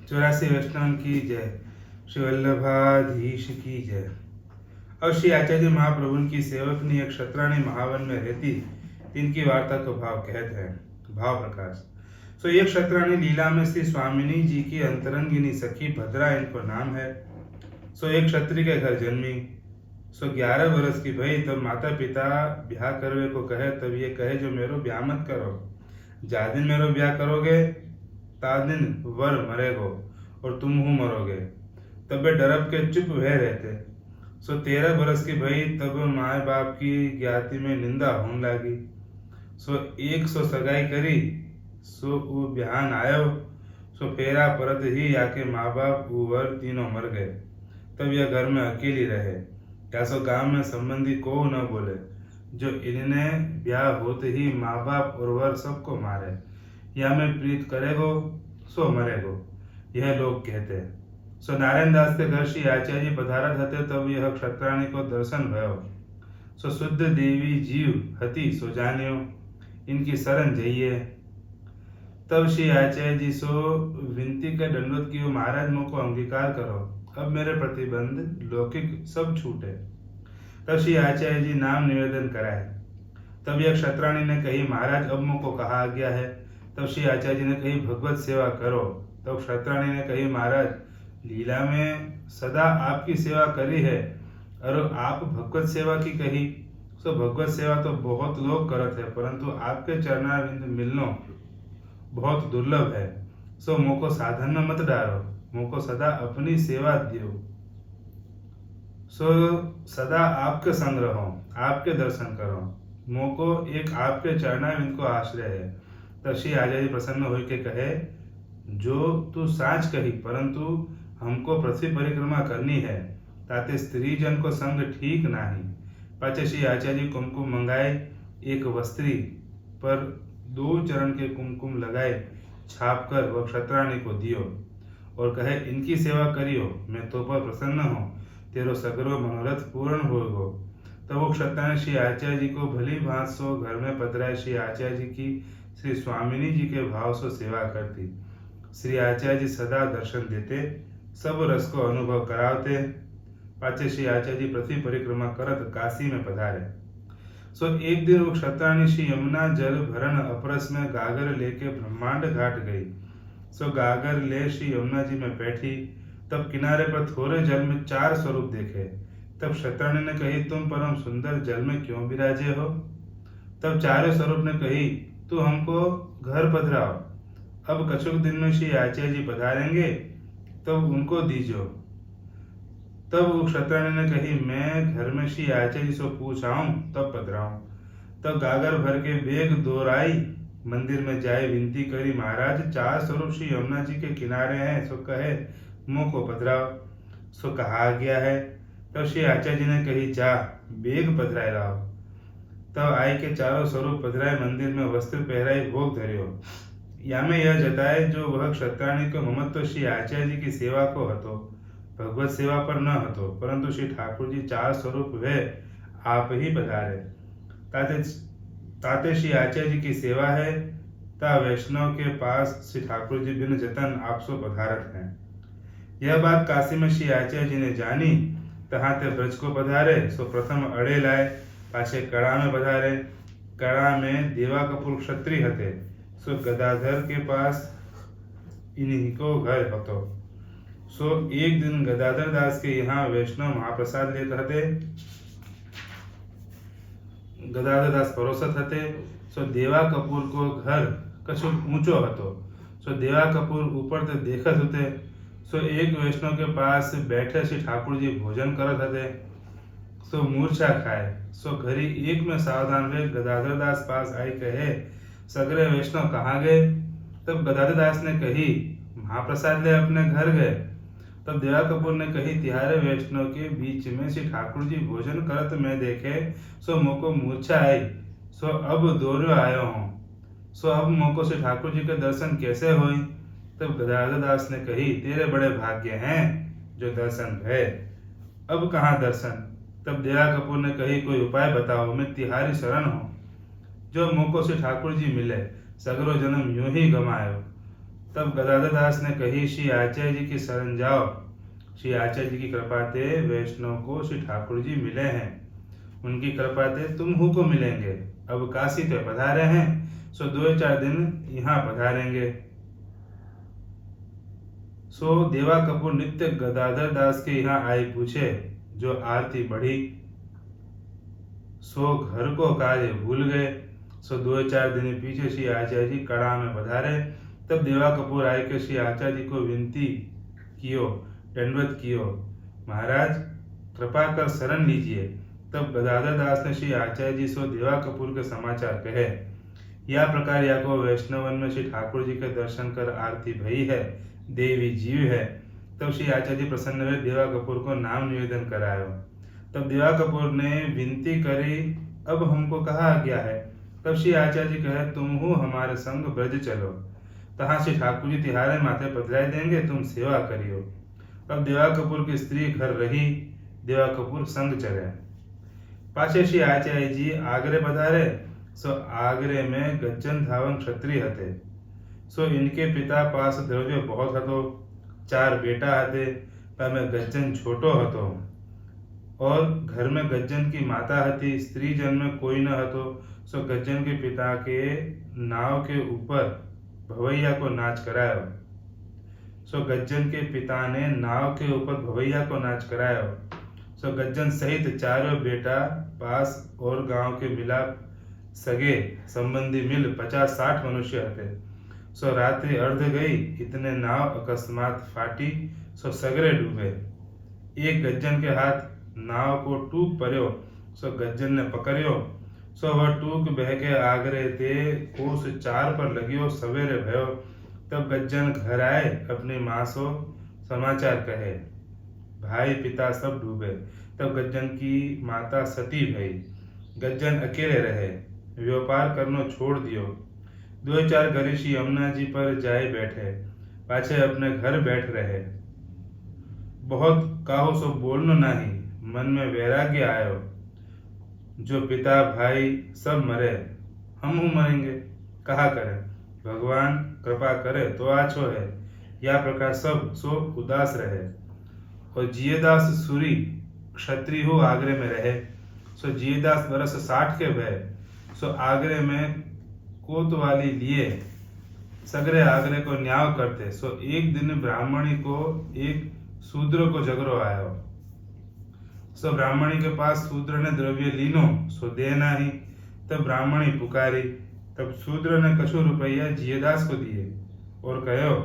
चौरासी वैष्णव की जय। श्री वल्लभाधीश की जय। और श्री आचार्य महाप्रभु की सेवकनी एक क्षत्राणी महावन में रहती, इनकी वार्ता को भाव कहते हैं। भाव प्रकाश। सो एक क्षत्राणी लीला में श्री स्वामिनी जी की अंतरंगिनी सखी भद्रा इनको नाम है। सो एक क्षत्रिय के घर जन्मी। सो 11 वर्ष की भई तब माता पिता ब्याह करवे को कहे, तब ये कहे जो मेरो ब्याह मत करो, जा दिन मेरो ब्याह करोगे ता दिन वर मरेगो और तुम हूँ मरोगे। तब वे डरब के चुप वह रहते। सो 13 बरस की भई तब माए बाप की ज्ञाति में निंदा होने लगी। सो 100 सगाई करी, सो वो ब्याहन आयो। सो फेरा परत ही आके माँ बाप वर तीनों मर गए। तब यह घर में अकेली रहे, या सो गांव में संबंधी को न बोले, जो इन्हें ब्याह होते ही माँ बाप और वर सबको मारे, या मैं प्रीत करेगो सो मरेगो, यह लोग कहते हैं। सो नारायण दास के घर श्री आचार्य जी पधारत हते, तब यह क्षत्राणी को दर्शन भयो। सो शुद्ध देवी जीव हती सो जानियो, इनकी शरण जइए। तब श्री आचार्य जी सो विनती कर दंडवत की, महाराज मोको अंगीकार करो, अब मेरे प्रतिबंध लौकिक सब छूटे। तब श्री आचार्य जी नाम निवेदन कराए। तब यह क्षत्राणी ने कही, महाराज अब मोको कहा गया है। तब श्री आचार्य जी ने कही, भगवत सेवा करो। तब क्षत्राणी ने कही, महाराज लीला में सदा आपकी सेवा करी है, और आप भगवत सेवा की कही। सो भगवत सेवा तो बहुत लोग करत है, परंतु आपके चरणारविंद मिलनो बहुत दुर्लभ है। सो मोको साधन में मत डालो, मोको सदा अपनी सेवा दियो। सो सदा आपके संग रहो, आपके दर्शन करो, मोको एक आपके चरणारविंद को आश्रय है। तब श्री आचार्य प्रसन्न होकर के कहे, जो तू साँच कही, परंतु हमको पृथ्वी परिक्रमा करनी है, ताते स्त्री जन को संग ठीक नाही। पाचे श्री आचार्य कुमकुम मंगाए, एक वस्त्री पर 2 चरण के कुमकुम लगाए, छाप कर वह क्षत्राणी को दियो, और कहे, इनकी सेवा करियो, मैं तो पर प्रसन्न हूँ, तेरो सगरो मनोरथ पूर्ण होगो। तब वो क्षत्राणी श्री आचार्य जी को भली भांत सो घर में पधराए श्री आचार्य जी की श्री स्वामिनी जी के भाव से सेवा करती। श्री आचार्य जी सदा दर्शन देते, सब रस को अनुभव करावते। पाचे श्री आचार्य जी पृथ्वी परिक्रमा करत काशी में पधारे। सो एक दिन वो क्षत्राणी श्री यमुना जल भरण अपरस में गागर लेके ब्रह्मांड घाट गई। सो गागर ले श्री यमुना जी में बैठी। तब किनारे पर थोड़े जल में 4 स्वरूप देखे। तब क्षत्राणी ने कही, तुम परम सुंदर जल में क्यों विराजे हो। तब 4 स्वरूप ने कही, तू हमको घर पधराओ, अब कछुक दिन में श्री आचार्य जी पधारेंगे, तब उनको दीजो। तब वो क्षत्राणी ने कही, मैं घर में श्री आचार्य जी से पूछ आऊं तब पधराऊं। तब गागर भर के बेग दोहराई, मंदिर में जाए विनती करी, महाराज 4 स्वरूप श्री यमुना जी के किनारे हैं, सो कहे मुँह को पधराओ। सो कहा गया है। तब श्री आचार्य जी ने कही, जा बेग पधराए लाओ। तब आई के 4 स्वरूप पधराए, मंदिर में वस्त्र पहराई, भोग धरियो। या में यह जताए, जो वह क्षत्राणी को ममत्व श्री आचार्य जी की सेवा को हतो, भगवत सेवा पर न हतो, परंतु श्री ठाकुर जी 4 स्वरूप वे आप ही पधारे। ताते श्री आचार्य जी की सेवा है, ता वैष्णव के पास श्री ठाकुर जी बिन जतन आपसो पधारत हैं। यह बात काशी में श्री आचार्य जी ने जानी, तहाँ ते ब्रज को पधारे। सो प्रथम अड़े लाए, पाछे कड़ा में पधारे। कड़ा में देवा कपूर क्षत्रिय हते, सो गदाधर के पास इन्हीं को घर हतो। सो एक दिन गदाधर दास के यहाँ वैष्णव महाप्रसाद लेते हते। गदाधर दास परोसत हते। सो देवा कपूर को घर कछु ऊंचो हतो। सो देवा कपूर ऊपर ते देखत होते। सो एक वैष्णव के पास बैठे श्री ठाकुर जी भोजन करत हते। सो मूर्छा खाए। सो घरी एक में सावधान रहे, गदाधर दास पास आई कहे, सगरे वैष्णव कहाँ गए। तब गदाधर दास ने कही, महाप्रसाद ले अपने घर गए। तब देवा कपूर ने कही, तिहारे वैष्णव के बीच में श्री ठाकुर जी भोजन करत में देखे, सो मोको मूर्छा आई, सो अब दौड़ो आयो हूँ। सो अब मोको श्री ठाकुर जी के दर्शन कैसे होई। तब गदाधर दास ने कही, तेरे बड़े भाग्य हैं जो दर्शन भय, अब कहाँ दर्शन। तब देवा कपूर ने कही, कोई उपाय बताओ, मैं तिहारी शरण हूँ, जो मोको श्री ठाकुर जी मिले, सगरो जन्म यूं ही गमायो। तब गदाधर दास ने कही, श्री आचार्य जी की शरण जाओ। श्री आचार्य जी की कृपा ते वैष्णव को श्री ठाकुर जी मिले हैं, उनकी कृपा ते तुम को मिलेंगे। अब काशी पे पधारे हैं, सो 2-4 दिन यहाँ पधारेंगे। सो देवा कपूर नित्य गदाधर दास के यहाँ आई पूछे, जो आरती बढ़ी। सो घर को कार्य भूल गए। सो 2-4 दिन पीछे श्री आचार्य जी कड़ा में पधारे। तब देवा कपूर आए के श्री आचार्य जी को विनती कियो, दंडवत कियो, महाराज कृपा कर शरण लीजिए। तब गदाधर दास ने श्री आचार्य जी सो देवा कपूर के समाचार कहे। या प्रकार या को वैष्णवन में श्री ठाकुर जी के दर्शन कर आरती भई है, देवी जीव है। तब श्री आचार्य जी प्रसन्न हुए, देवा कपूर को नाम निवेदन करायो। तब देवा कपूर ने विनती करी, अब हमको कहा गया है। तब श्री आचार्य जी कहे, तुम हो हमारे संग ब्रज चलो, तहाँ श्री ठाकुर जी तिहारे माथे पधराई देंगे, तुम सेवा करियो। अब देवा कपूर की स्त्री घर रही, देवा कपूर संग चले। पाछे श्री आचार्य जी आगरे पधारे। सो आगरे में गज्जन धावन क्षत्रिय हते। सो इनके पिता पास द्रव्य बहुत हतो, 4 बेटा हते, पर में गज्जन छोटो हतो। और घर में गज्जन की माता हती, स्त्री जन में कोई न हतो। सो गज्जन के पिता के नाव के ऊपर भवैया को नाच करायो। सो गज्जन के पिता ने नाव के ऊपर भवैया को नाच करायो। सो गज्जन सहित 4 बेटा पास और गांव के मिलाप सगे संबंधी मिल 50-60 मनुष्य हते। सो रात्रि अर्ध गई, इतने नाव अकस्मात फाटी, सो सगरे डूबे। एक गज्जन के हाथ नाव को टूक पर्यो। सो गज्जन ने पकड़ियो। सो वह टूक बह के आगरे ते कोस 4 पर लगियो, सवेरे भयो। तब गज्जन घर आए, अपनी माँ सो समाचार कहे, भाई पिता सब डूबे। तब गज्जन की माता सती भई। गज्जन अकेले रहे, व्यापार करनो छोड़ दियो। 2-4 घड़ी श्री यमुना जी पर जाए बैठे, पाछे अपने घर बैठ रहे। बहुत काहो सो बोलनो नहीं, मन में वैराग्य आयो, जो पिता भाई सब मरे, हम मरेंगे, कहा करे, भगवान कृपा करे तो आछो है। या प्रकार सब सो उदास रहे। और जियदास सूरी क्षत्रिय हो आगरे में रहे। सो जियदास बरस 60 के भय। सो आगरे में कोतवाली लिए सगरे आगरे को न्याय करते। सो एक दिन ब्राह्मणी को एक शूद्र को झगड़ो आयो। सो ब्राह्मणी के पास शूद्र ने द्रव्य लीनो, सो देना ही। तब ब्राह्मणी पुकारी। तब शूद्र ने कछु रुपया जियदास को दिए और कहो,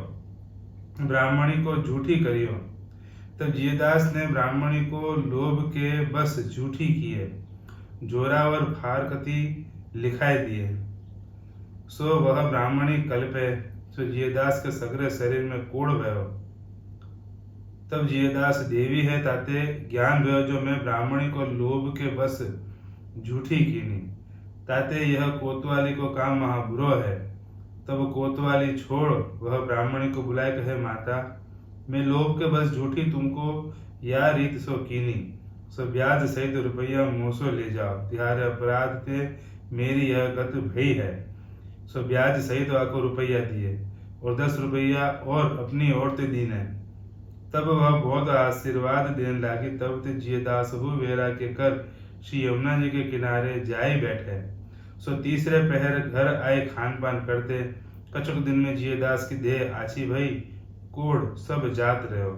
ब्राह्मणी को झूठी करियो। तब जियदास ने ब्राह्मणी को लोभ के बस झूठी किए, जोरावर फारकती लिखाई दिए। सो वह ब्राह्मणी कल्पे। सो जियदास के सगरे शरीर में कोड़ भयो। तब जियदास देवी है, ताते ज्ञान भयो, जो मैं ब्राह्मणी को लोभ के बस झूठी कीनी, ताते यह कोतवाली को काम महाबुरो है। तब कोतवाली छोड़ वह ब्राह्मणी को बुलाए, कहे, माता मैं लोभ के बस झूठी तुमको या रीत सो कीनी। सो ब्याज सहित रुपया मोसो ले जाओ, तिहारे अपराध ते मेरी यह गत भई है। सो ब्याज सहित वाको रुपया दिए और 10 रुपया और अपनी ओर ते दीने। तब वह बहुत आशीर्वाद देने लगी। तब ते जियदास हु वैराग्य कर श्री यमुना जी के किनारे जाए बैठे। सो तीसरे पहर घर आए खान पान करते। कछुक दिन में जियदास की देह आछी भई, कोड़ सब जात रहो।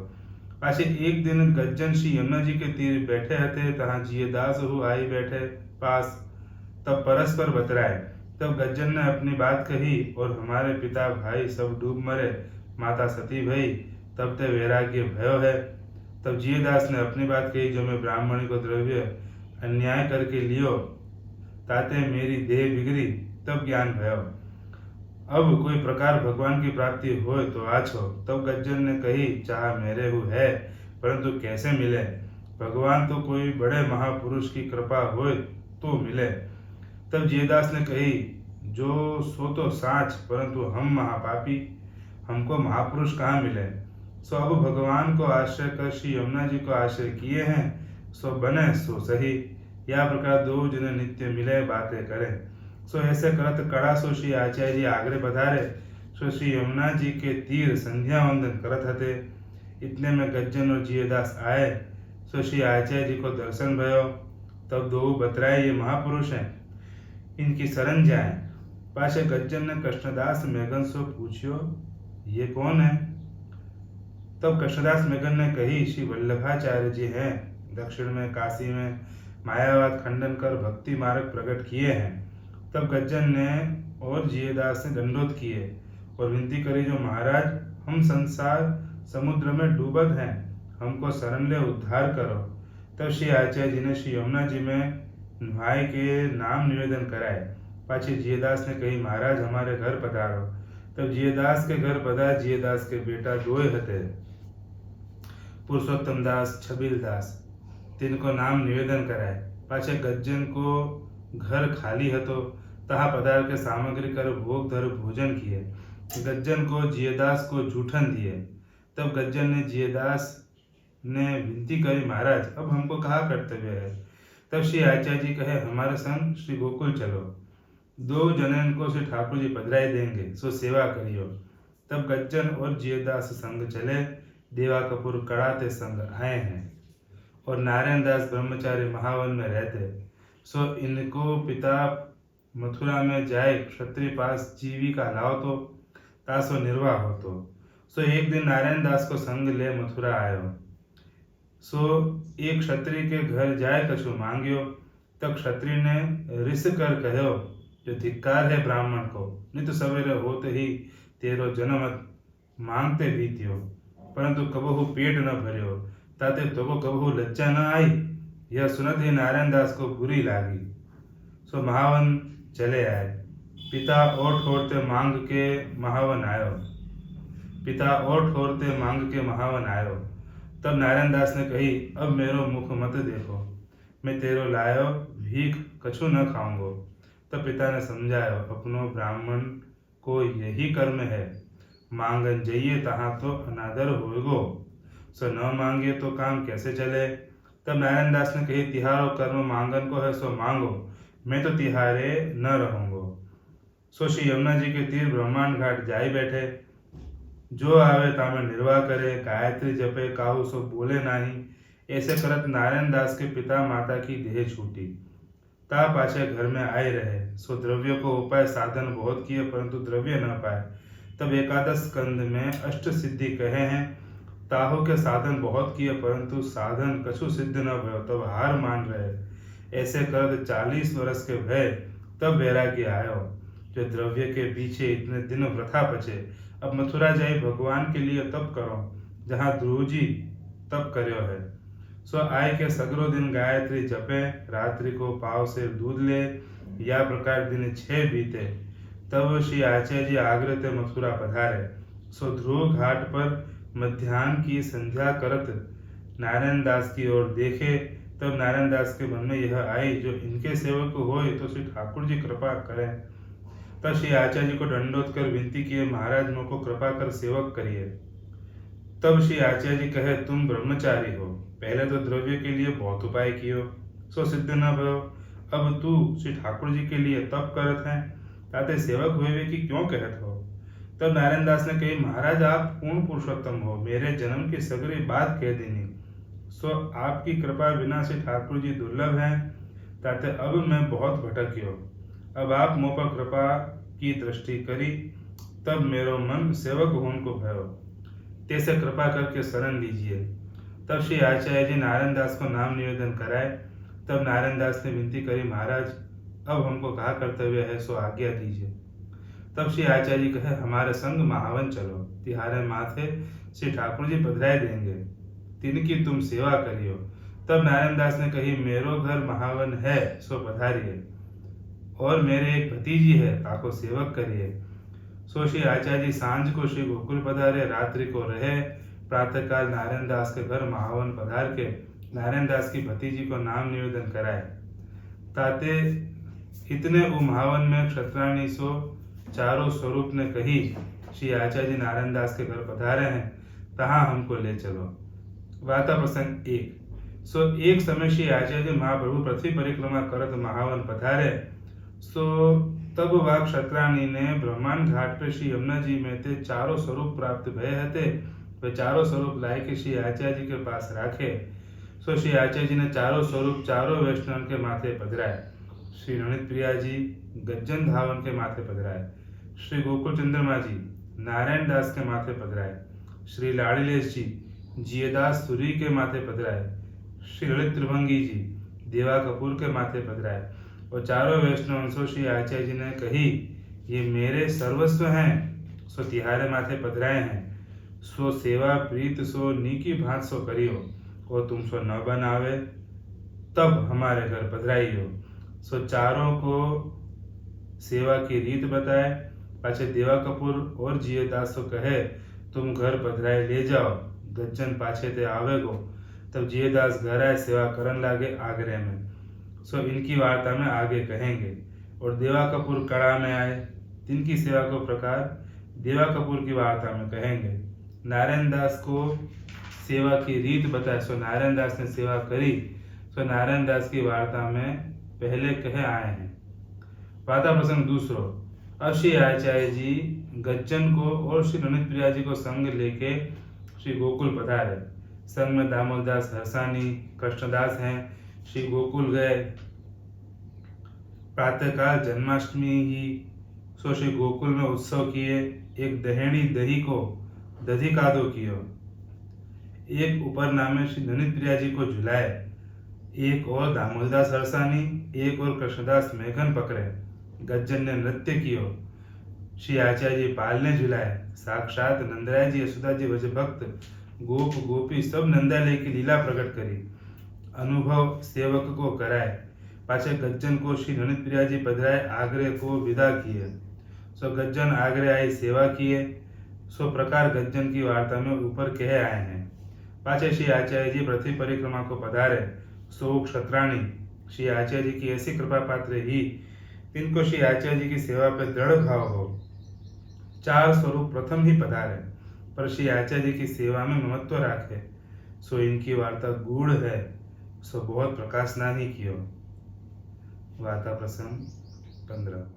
पाछे एक दिन गज्जन श्री यमुना जी के तीर बैठे हते, तहाँ जियदास हु आई बैठे पास। तब परस्पर बतराए। तब गज्जन ने अपनी बात कही, और हमारे पिता भाई सब डूब मरे, माता सती भई, तब ते वैराग्य भयो है। तब जियदास ने अपनी बात कही, जो मैं ब्राह्मणी को द्रव्य अन्याय करके लियो, ताते मेरी देह बिगड़ी, तब ज्ञान भयो। अब कोई प्रकार भगवान की प्राप्ति होए तो आछो। तब गज्जन ने कही, चाह मेरे हु है, परंतु कैसे मिले। भगवान तो कोई बड़े महापुरुष की कृपा होए तो मिले। तब जियदास ने कही, जो सो तो साच, परंतु हम महापापी, हमको महापुरुष कहाँ मिले। सो अब भगवान को आश्रय कर श्री यमुना जी को आश्रय किए हैं, सो बने सो सही। या प्रकार 2 जने नित्य मिले बातें करें। सो ऐसे करत कड़ा सो श्री आचार्य जी आगरे पधारे। सो श्री यमुना जी के तीर संध्या वंदन करत हते। इतने में गज्जन और जियदास आए। सो श्री आचार्य जी को दर्शन भयो। तब दो बतराए ये महापुरुष हैं, इनकी शरण जाए। पाशे गज्जन ने कृष्णदास मेघन से पूछियो ये कौन है। तब कृष्णदास मेघन ने कही श्री वल्लभाचार्य जी हैं, दक्षिण में काशी में मायावाद खंडन कर भक्ति मार्ग प्रकट किए हैं। तब गज्जन ने और जियदास ने दंडोत किए और विनती करी जो महाराज हम संसार समुद्र में डूबत हैं, हमको शरण ले उद्धार करो। तब श्री आचार्य जी ने श्री यमुना जी में भाई के नाम निवेदन कराए। पाछे जियदास ने कही महाराज हमारे घर पधारो। तब जियदास के घर पधार जियदास के बेटा दोय हते, पुरुषोत्तम दास छबील दास, तिनको नाम निवेदन कराए। पाछे गज्जन को घर खाली हतो, तहा पधार के सामग्री कर भोग धर भोजन किए। गज्जन को जियदास को जूठन दिए। तब गज्जन ने जियदास ने विनती करी महाराज अब हमको कहाँ कर्तव्य है। तब श्री आचार्य जी कहे हमारे संग श्री गोकुल चलो, 2 जनन को श्री ठाकुर जी पधराई देंगे, सो सेवा करियो। तब गज्जन और जियदास संग चले, देवा कपूर कड़ाते संग आए हैं और नारायण दास ब्रह्मचारी महावन में रहते। सो इनको पिता मथुरा में जाए क्षत्रिय पास जीविका लाओ तो तासो निर्वाह हो तो। सो एक दिन नारायण दास को संग ले मथुरा आयो। सो एक क्षत्रिय के घर जाए कछु मांगियो। तब क्षत्रिय ने रिस कर कहो जो धिक्कार है ब्राह्मण को, नित सवेरे होते ही तेरो जन्म मांगते बीतियो, परंतु कबहु पेट न भरियो, ताते तो कबहु लज्जा न आई। यह सुनत ही नारायण दास को बुरी लागी। सो महावन चले आए। पिता और ठोरते मांग के महावन आयो। पिता और ठोरते मांग के महावन आयो। तब नारायण दास ने कही अब मेरो मुख मत देखो, मैं तेरो लायो भीख कछु न खाऊंगो। तब पिता ने समझायो अपनो ब्राह्मण को यही कर्म है, मांगन जाइए तहाँ तो अनादर होगो, सो न मांगे तो काम कैसे चले। तब नारायण दास ने कही तिहारो कर्म मांगन को है सो मांगो, मैं तो तिहारे न रहूंगो। सो श्री यमुना जी के तीर ब्रह्मांड घाट जाई बैठे। जो आवे तामे निर्वाह करे, गायत्री जपे काहू सो बोले नाही। ऐसे करत नारायण दास के पिता माता की देह छूटी। ता पाछे घर में आए रहे। सो द्रव्य को उपाय साधन बहुत किए परंतु द्रव्य न पाए। तब एकादश स्कंद में अष्ट सिद्धि कहे हैं, ताहू के साधन बहुत किए परंतु साधन कछु सिद्ध न भयो, तब हार मान रहे। ऐसे करत 40 वर्ष के भय तब वैराग्य आयो, जो द्रव्य के पीछे इतने दिन वृथा बचे। अब मथुरा जाई भगवान के लिए तप करो, जहाँ ध्रुव जी तप कर्यो है। सो आय के सगरो दिन गायत्री जपे, रात्रि को पाव से दूध ले, या प्रकार दिन 6 बीते। तब श्री आचार्य जी आग्रह ते मथुरा पधारे। सो ध्रुव घाट पर मध्याह्न की संध्या करत नारायण दास की ओर देखे। तब नारायण दास के मन में यह आई जो इनके सेवक होए तो श्री ठाकुर जी कृपा करें। तब श्री आचार्य जी को दंडोत कर विनती किए महाराज मोको कृपा कर सेवक करिए। तब श्री आचार्य जी कहे तुम ब्रह्मचारी हो, पहले तो द्रव्य के लिए बहुत उपाय कियो, सो सिद्ध न भयो। अब तू श्री ठाकुर जी के लिए तप करत है, ताते सेवक हुए कि क्यों कहत हो। तब नारायण दास ने कही महाराज आप पूर्ण पुरुषोत्तम हो, मेरे जन्म की सगरी बात कह देनी, सो आपकी कृपा बिना से ठाकुर जी दुर्लभ हैं, ताते अब मैं बहुत भटकियो। अब आप मुँह पर कृपा की दृष्टि करी, तब मेरो मन सेवक होन को भयो, तैसे कृपा करके शरण लीजिए। तब श्री आचार्य जी नारायण दास को नाम निवेदन कराए। तब नारायण दास ने विनती करी महाराज अब हमको कहा कर्तव्य है, सो आज्ञा दीजिए। तब श्री आचार्य जी कहे हमारे संग महावन चलो, तिहारे माथे श्री ठाकुर जी पधराए देंगे, तिनकी तुम सेवा करियो। तब नारायण दास ने कही मेरो घर महावन है, सो पधारिए, और मेरे एक भतीजी है, ताको सेवक करिए। सो श्री आचार्य जी सांझ को श्री गोकुल पधारे, रात्रि को रहे। प्रातःकाल नारायण दास के घर महावन पधार के नारायण दास की भतीजी को नाम निवेदन कराए। ताते इतने महावन में क्षत्राणी सो चारों स्वरूप ने कही श्री आचार्य जी नारायण दास के घर पधारे हैं, तहाँ हमको ले चलो। वार्ता प्रसंग 1। सो एक समय श्री आचार्य जी महाप्रभु पृथ्वी परिक्रमा करत महावन पधारे। सो तब वा क्षत्राणी ने ब्रह्मांड घाट पे श्री यमुना जी में ते चारों स्वरूप प्राप्त भय हते वे चारों स्वरूप लाए के श्री आचार्य जी के पास राखे। सो श्री आचार्य जी ने चारों स्वरूप चारों वैष्णव के माथे पधराए। श्री नृत्य प्रिया जी गज्जन धावन के माथे पधराए। श्री गोकुल चंद्रमा जी नारायण दास के माथे पधराए। श्री लाड़ीलेश जी जियदास सूरी के माथे पधराए। श्री ललित त्रिभंगी जी देवा कपूर के माथे पधराए। और चारों वैष्णव सो श्री आचार्य जी ने कही ये मेरे सर्वस्व हैं सो तिहारे माथे पधराए हैं सो सेवा प्रीत सो नीकी भांत सो करियो और तुम सो न बनावे तब हमारे घर पधराइयो। सो चारों को सेवा की रीत बताए। पाछे देवा कपूर और जियदास सो कहे तुम घर पधराए ले जाओ गज्जन पाछे ते आवेगो। तब जियदास घर आए सेवा करन लागे आगरे में। सो इनकी वार्ता में आगे कहेंगे। और देवा कपूर कड़ा में आए तिनकी सेवा को प्रकार देवा कपूर की वार्ता में कहेंगे। नारायण दास को सेवा की रीत बताए सो नारायण दास ने सेवा करी सो नारायण दास की वार्ता में पहले कहे आए हैं। वार्ता प्रसंग दूसरो। अब श्री आचार्य जी गज्जन को और श्री नृत्य प्रिया जी को संग लेके श्री गोकुल पधारे। संग में दामोदरदास हरसानी कृष्णदास हैं। श्री गोकुल गए। प्रातःकाल जन्माष्टमी ही सो श्री गोकुल में उत्सव किए। एक दहेड़ी दही को दधी कादो कियो। एक ऊपर नामे श्री नृत्य प्रिया जी को झुलाए। एक और दामोदरदास हरसानी एक और कृष्णदास मेघन पकड़े। गज्जन ने नृत्य कियो। श्री आचार्य जी पाल ने झुलाए। साक्षात नंदराय जी यशोदा जी वज भक्त गोप गोपी सब नंदालय की लीला प्रकट करी। अनुभव सेवक को कराए। पाछे गज्जन को श्री नृत्य प्रिया जी पधराए आगरे को विदा किए। सो गज्जन आगरे आई सेवा किए। सो प्रकार गज्जन की वार्ता में ऊपर कहे आए हैं। पाछे श्री आचार्य जी पृथ्वी परिक्रमा को पधारे। सो क्षत्राणी श्री आचार्य जी की ऐसी कृपा पात्र ही तिनको श्री आचार्य जी की सेवा पर दृढ़ भाव हो। चार स्वरूप प्रथम ही पधारे पर श्री आचार्य जी की सेवा में महत्व राखे। सो इनकी वार्ता गूढ़ है सो बहुत प्रकाश ना ही कियो। वार्ता प्रसंग 15।